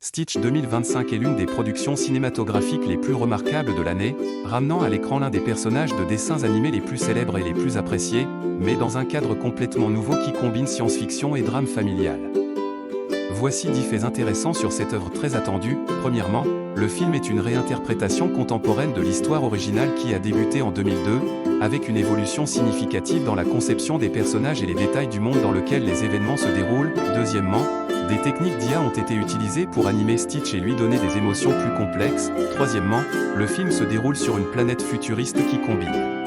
Stitch 2025 est l'une des productions cinématographiques les plus remarquables de l'année, ramenant à l'écran l'un des personnages de dessins animés les plus célèbres et les plus appréciés, mais dans un cadre complètement nouveau qui combine science-fiction et drame familial. Voici 10 faits intéressants sur cette œuvre très attendue. Premièrement, le film est une réinterprétation contemporaine de l'histoire originale qui a débuté en 2002, avec une évolution significative dans la conception des personnages et les détails du monde dans lequel les événements se déroulent. Deuxièmement, des techniques d'IA ont été utilisées pour animer Stitch et lui donner des émotions plus complexes. Troisièmement, le film se déroule sur une planète futuriste qui combine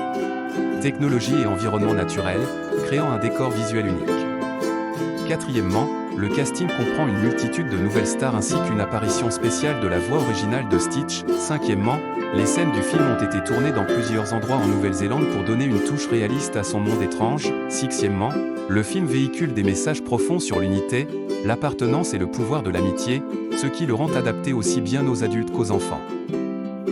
technologie et environnement naturel, créant un décor visuel unique. Quatrièmement, le casting comprend une multitude de nouvelles stars ainsi qu'une apparition spéciale de la voix originale de Stitch. Cinquièmement, les scènes du film ont été tournées dans plusieurs endroits en Nouvelle-Zélande pour donner une touche réaliste à son monde étrange. Sixièmement, le film véhicule des messages profonds sur l'unité, l'appartenance et le pouvoir de l'amitié, ce qui le rend adapté aussi bien aux adultes qu'aux enfants.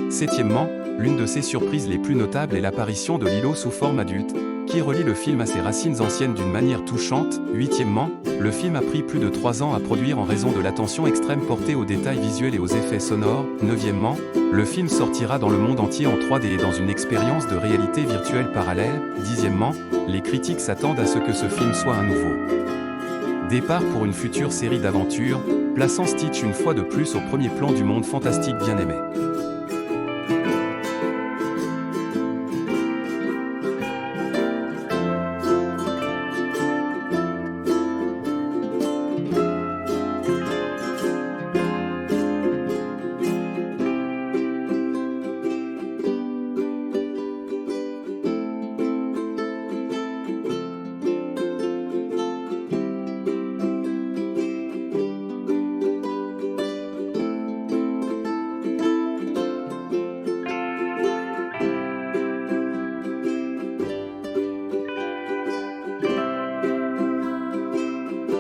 Septièmement, l'une de ses surprises les plus notables est l'apparition de Lilo sous forme adulte, qui relie le film à ses racines anciennes d'une manière touchante. Huitièmement, le film a pris plus de 3 ans à produire en raison de l'attention extrême portée aux détails visuels et aux effets sonores. Neuvièmement, le film sortira dans le monde entier en 3D et dans une expérience de réalité virtuelle parallèle. Dixièmement, les critiques s'attendent à ce que ce film soit un nouveau départ pour une future série d'aventures, plaçant Stitch une fois de plus au premier plan du monde fantastique bien aimé.